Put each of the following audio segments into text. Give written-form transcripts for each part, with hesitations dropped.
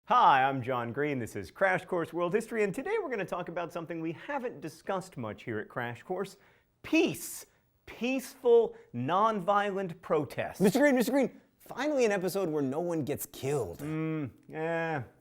Hi, I'm John Green. This is Crash Course World History, and today we're going to talk about something we haven't discussed much here at Crash Course: peace. Peaceful, nonviolent protest. Mr. Green, finally an episode where no one gets killed.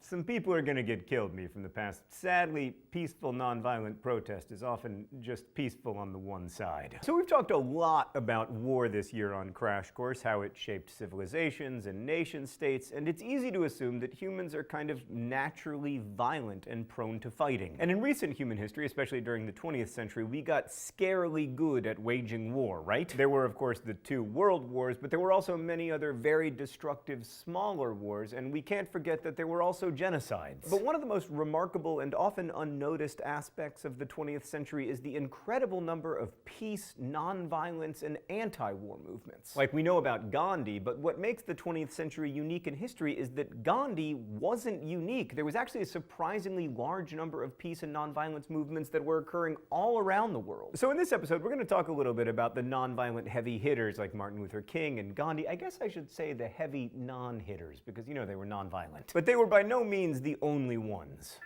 Some people are gonna get killed me from the past. Sadly, peaceful, nonviolent protest is often just peaceful on the one side. So we've talked a lot about war this year on Crash Course, how it shaped civilizations and nation states, and it's easy to assume that humans are kind of naturally violent and prone to fighting. And in recent human history, especially during the 20th century, we got scarily good at waging war, right? There were, of course, the two world wars, but there were also many other very destructive, smaller wars, and we can't forget that there were also genocides. But one of the most remarkable and often unnoticed aspects of the 20th century is the incredible number of peace, nonviolence, and anti-war movements. Like, we know about Gandhi, but what makes the 20th century unique in history is that Gandhi wasn't unique. There was actually a surprisingly large number of peace and nonviolence movements that were occurring all around the world. So in this episode, we're going to talk a little bit about the nonviolent heavy hitters like Martin Luther King and Gandhi. I guess I should say the heavy non-hitters, because, you know, they were nonviolent. But they were by no means the only ones.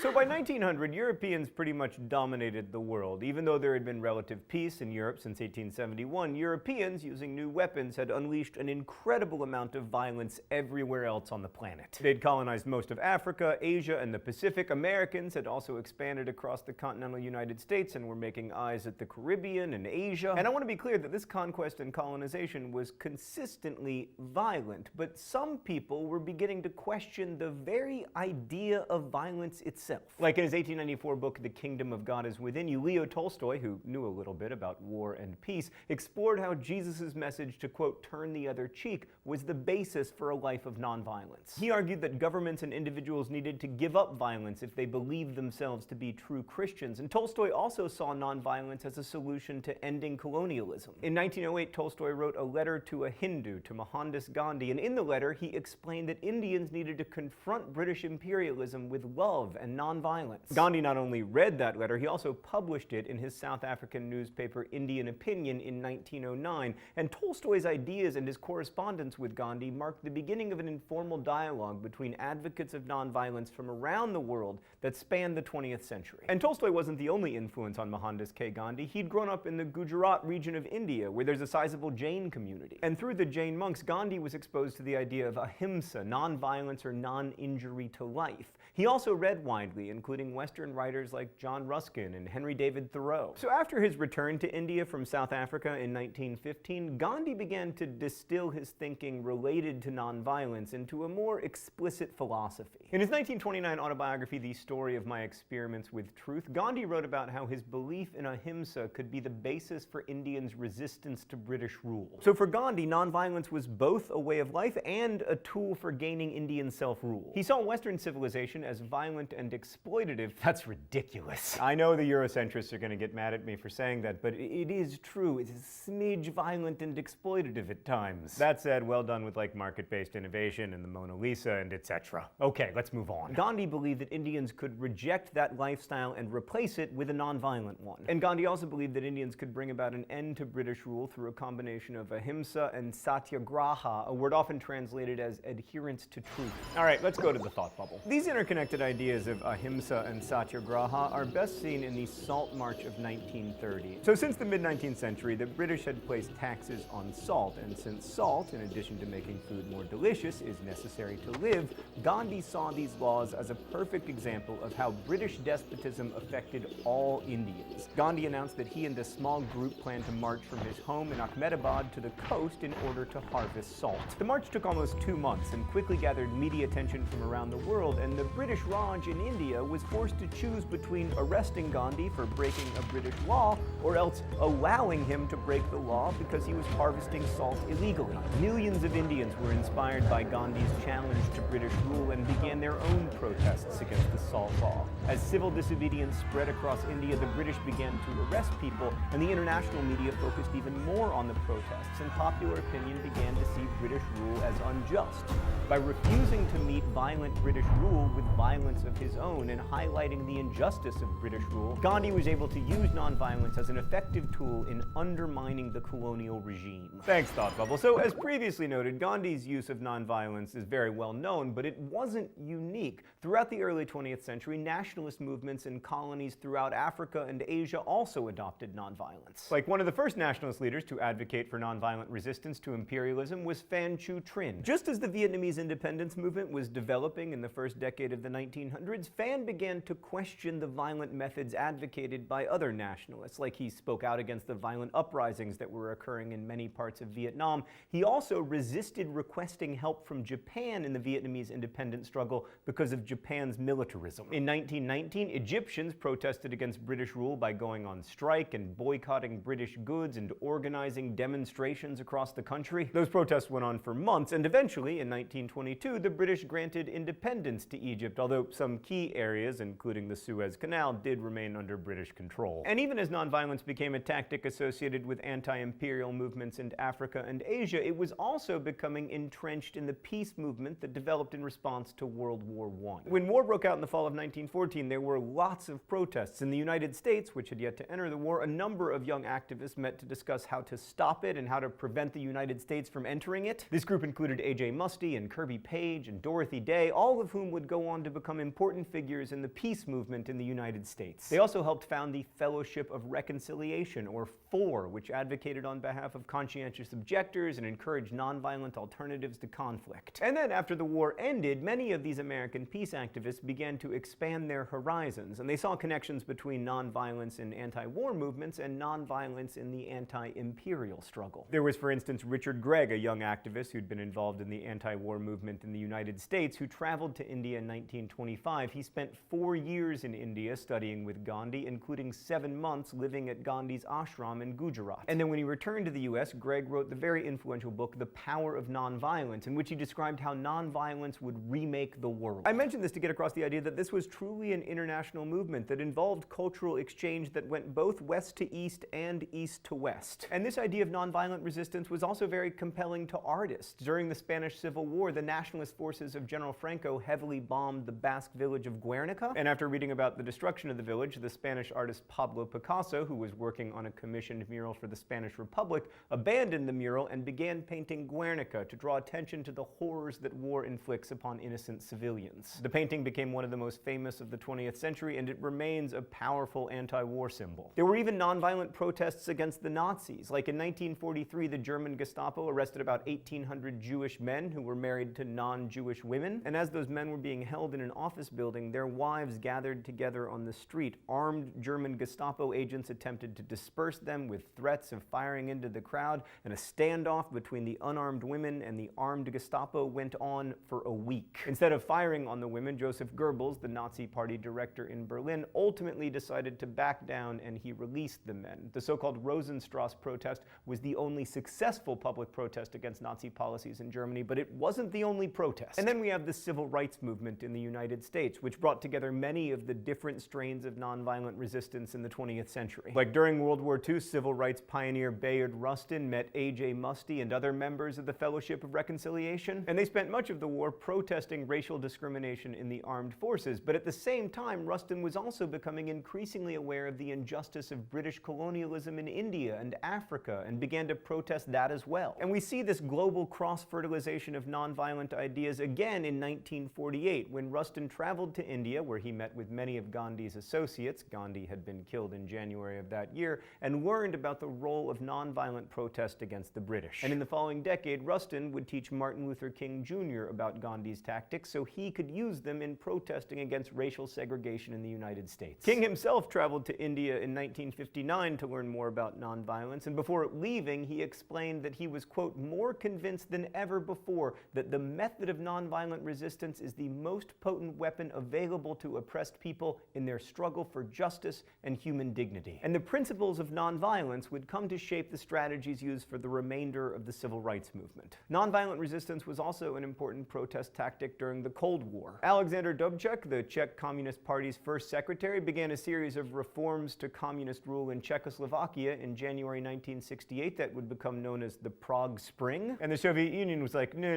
So by 1900, Europeans pretty much dominated the world. Even though there had been relative peace in Europe since 1871, Europeans, using new weapons, had unleashed an incredible amount of violence everywhere else on the planet. They'd colonized most of Africa, Asia, and the Pacific. Americans had also expanded across the continental United States and were making eyes at the Caribbean and Asia. And I want to be clear that this conquest and colonization was consistently violent, but some people were beginning to question the very idea of violence itself. Like in his 1894 book, The Kingdom of God is Within You, Leo Tolstoy, who knew a little bit about war and peace, explored how Jesus' message to, quote, turn the other cheek was the basis for a life of nonviolence. He argued that governments and individuals needed to give up violence if they believed themselves to be true Christians, and Tolstoy also saw nonviolence as a solution to ending colonialism. In 1908, Tolstoy wrote a letter to a Hindu, to Mohandas Gandhi, and in the letter he explained that Indians needed to confront British imperialism with love and nonviolence. Gandhi not only read that letter, he also published it in his South African newspaper Indian Opinion in 1909, and Tolstoy's ideas and his correspondence with Gandhi marked the beginning of an informal dialogue between advocates of nonviolence from around the world that spanned the 20th century. And Tolstoy wasn't the only influence on Mohandas K. Gandhi. He'd grown up in the Gujarat region of India, where there's a sizable Jain community. And through the Jain monks, Gandhi was exposed to the idea of ahimsa, nonviolence or non-injury to life. He also read widely, including Western writers like John Ruskin and Henry David Thoreau. So after his return to India from South Africa in 1915, Gandhi began to distill his thinking related to nonviolence into a more explicit philosophy. In his 1929 autobiography, The Story of My Experiments with Truth, Gandhi wrote about how his belief in ahimsa could be the basis for Indians' resistance to British rule. So for Gandhi, nonviolence was both a way of life and a tool for gaining Indian self-rule. He saw Western civilization as violent and exploitative. That's ridiculous. I know the Eurocentrists are going to get mad at me for saying that, but it is true. It's a smidge violent and exploitative at times. That said, well done with like market-based innovation and the Mona Lisa and etc. Okay, let's move on. Gandhi believed that Indians could reject that lifestyle and replace it with a nonviolent one. And Gandhi also believed that Indians could bring about an end to British rule through a combination of ahimsa and satyagraha, a word often translated as adherence to truth. All right, let's go to the thought bubble. These interconnected ideas of ahimsa and satyagraha are best seen in the Salt March of 1930. So since the mid-19th century, the British had placed taxes on salt, and since salt, in addition to making food more delicious, is necessary to live, Gandhi saw these laws as a perfect example of how British despotism affected all Indians. Gandhi announced that he and a small group planned to march from his home in Ahmedabad to the coast in order to harvest salt. The march took almost 2 months and quickly gathered media attention from around the world, and the British Raj in India was forced to choose between arresting Gandhi for breaking a British law or else allowing him to break the law because he was harvesting salt illegally. Millions of Indians were inspired by Gandhi's challenge to British rule and began their own protests against the salt law. As civil disobedience spread across India, the British began to arrest people, and the international media focused even more on the protests, and popular opinion began to see British rule as unjust. By refusing to meet violent British rule with violence of his own, own and highlighting the injustice of British rule, Gandhi was able to use nonviolence as an effective tool in undermining the colonial regime. Thanks, Thought Bubble. So, as previously noted, Gandhi's use of nonviolence is very well known, but it wasn't unique. Throughout the early 20th century, nationalist movements in colonies throughout Africa and Asia also adopted nonviolence. Like, one of the first nationalist leaders to advocate for nonviolent resistance to imperialism was Phan Chu Trinh. Just as the Vietnamese independence movement was developing in the first decade of the 1900s, Phan began to question the violent methods advocated by other nationalists. Like, he spoke out against the violent uprisings that were occurring in many parts of Vietnam. He also resisted requesting help from Japan in the Vietnamese independence struggle because of Japan's militarism. In 1919, Egyptians protested against British rule by going on strike and boycotting British goods and organizing demonstrations across the country. Those protests went on for months, and eventually, in 1922, the British granted independence to Egypt, although some key areas, including the Suez Canal, did remain under British control. And even as nonviolence became a tactic associated with anti-imperial movements in Africa and Asia, it was also becoming entrenched in the peace movement that developed in response to World War I. When war broke out in the fall of 1914, there were lots of protests. In the United States, which had yet to enter the war, a number of young activists met to discuss how to stop it and how to prevent the United States from entering it. This group included A.J. Muste and Kirby Page and Dorothy Day, all of whom would go on to become important figures in the peace movement in the United States. They also helped found the Fellowship of Reconciliation, or FOR, which advocated on behalf of conscientious objectors and encouraged nonviolent alternatives to conflict. And then, after the war ended, many of these American peace activists began to expand their horizons, and they saw connections between nonviolence in anti-war movements and nonviolence in the anti-imperial struggle. There was, for instance, Richard Gregg, a young activist who'd been involved in the anti-war movement in the United States, who traveled to India in 1925. He spent 4 years in India studying with Gandhi, including 7 months living at Gandhi's ashram in Gujarat. And then when he returned to the US, Gregg wrote the very influential book, The Power of Nonviolence, in which he described how nonviolence would remake the world. I mentioned this to get across the idea that this was truly an international movement that involved cultural exchange that went both west to east and east to west. And this idea of nonviolent resistance was also very compelling to artists. During the Spanish Civil War, the nationalist forces of General Franco heavily bombed the Basque village of Guernica, and after reading about the destruction of the village, the Spanish artist Pablo Picasso, who was working on a commissioned mural for the Spanish Republic, abandoned the mural and began painting Guernica to draw attention to the horrors that war inflicts upon innocent civilians. The painting became one of the most famous of the 20th century, and it remains a powerful anti-war symbol. There were even nonviolent protests against the Nazis. Like in 1943, the German Gestapo arrested about 1,800 Jewish men who were married to non-Jewish women, and as those men were being held in an office building, their wives gathered together on the street. Armed German Gestapo agents attempted to disperse them with threats of firing into the crowd, and a standoff between the unarmed women and the armed Gestapo went on for a week. Instead of firing on the women, Joseph Goebbels, the Nazi Party director in Berlin, ultimately decided to back down, and he released the men. The so-called Rosenstrasse protest was the only successful public protest against Nazi policies in Germany, but it wasn't the only protest. And then we have the civil rights movement in the United States, which brought together many of the different strains of nonviolent resistance in the 20th century. Like during World War II, civil rights pioneer Bayard Rustin met A.J. Muste and other members of the Fellowship of Reconciliation, and they spent much of the war protesting racial discrimination in the armed forces. But at the same time, Rustin was also becoming increasingly aware of the injustice of British colonialism in India and Africa, and began to protest that as well. And we see this global cross-fertilization of nonviolent ideas again in 1948, when Rustin traveled to India, where he met with many of Gandhi's associates. Gandhi had been killed in January of that year, and learned about the role of nonviolent protest against the British. And in the following decade, Rustin would teach Martin Luther King Jr. about Gandhi's tactics so he could use them in protesting against racial segregation in the United States. King himself traveled to India in 1959 to learn more about nonviolence, and before leaving, he explained that he was, quote, more convinced than ever before that the method of nonviolent resistance is the most potent weapon available to oppressed people in their struggle for justice and human dignity. And the principles of nonviolence would come to shape the strategies used for the remainder of the civil rights movement. Nonviolent resistance was also an important protest tactic during the Cold War. Alexander Dubček, the Czech Communist Party's first secretary, began a series of reforms to communist rule in Czechoslovakia in January 1968 that would become known as the Prague Spring. And the Soviet Union was like, no,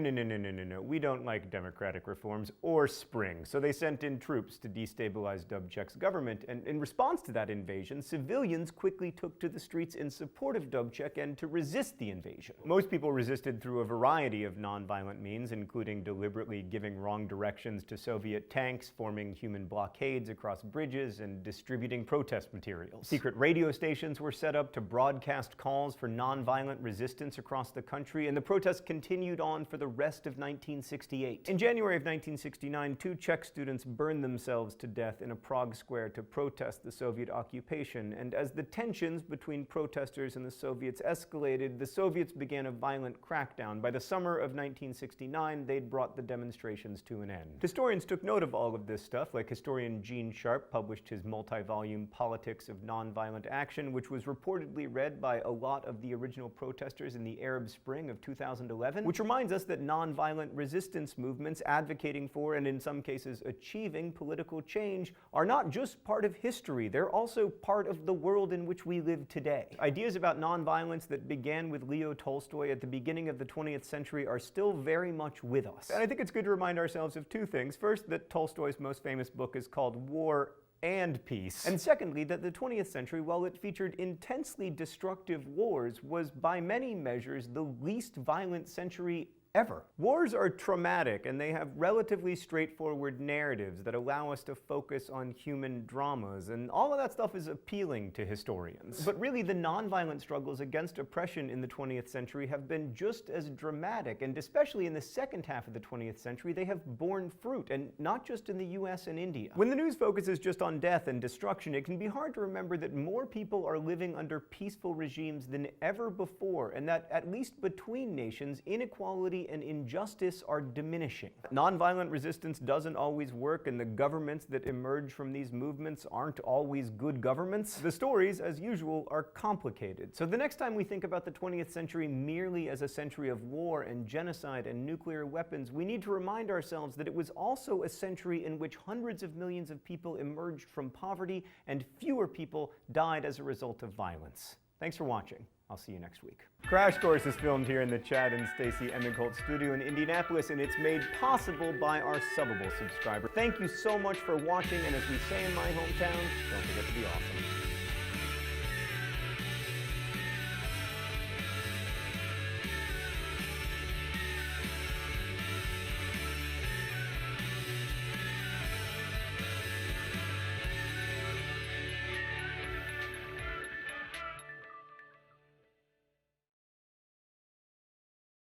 we don't like democratic reforms or spring. So they sent sent in troops to destabilize Dubček's government, and in response to that invasion, civilians quickly took to the streets in support of Dubček and to resist the invasion. Most people resisted through a variety of nonviolent means, including deliberately giving wrong directions to Soviet tanks, forming human blockades across bridges, and distributing protest materials. Secret radio stations were set up to broadcast calls for nonviolent resistance across the country, and the protests continued on for the rest of 1968. In January of 1969, 2 Czech students burned themselves to death in a Prague square to protest the Soviet occupation, and as the tensions between protesters and the Soviets escalated, the Soviets began a violent crackdown. By the summer of 1969, they'd brought the demonstrations to an end. Historians took note of all of this stuff, like historian Gene Sharp published his multi-volume Politics of Nonviolent Action, which was reportedly read by a lot of the original protesters in the Arab Spring of 2011, which reminds us that nonviolent resistance movements advocating for, and in some cases achieving, political change are not just part of history, they're also part of the world in which we live today. Ideas about nonviolence that began with Leo Tolstoy at the beginning of the 20th century are still very much with us. And I think it's good to remind ourselves of 2 things. First, that Tolstoy's most famous book is called War and Peace. And secondly, that the 20th century, while it featured intensely destructive wars, was by many measures the least violent century ever. Wars are traumatic, and they have relatively straightforward narratives that allow us to focus on human dramas, and all of that stuff is appealing to historians. But really, the nonviolent struggles against oppression in the 20th century have been just as dramatic, and especially in the second half of the 20th century, they have borne fruit, and not just in the US and India. When the news focuses just on death and destruction, it can be hard to remember that more people are living under peaceful regimes than ever before, and that, at least between nations, inequality and injustice are diminishing. Nonviolent resistance doesn't always work, and the governments that emerge from these movements aren't always good governments. The stories, as usual, are complicated. So the next time we think about the 20th century merely as a century of war and genocide and nuclear weapons, we need to remind ourselves that it was also a century in which hundreds of millions of people emerged from poverty and fewer people died as a result of violence. Thanks for watching. I'll see you next week. Crash Course is filmed here in the Chad and Stacy Emigholt studio in Indianapolis, and it's made possible by our Subbable subscriber. Thank you so much for watching, and as we say in my hometown, don't forget to be awesome.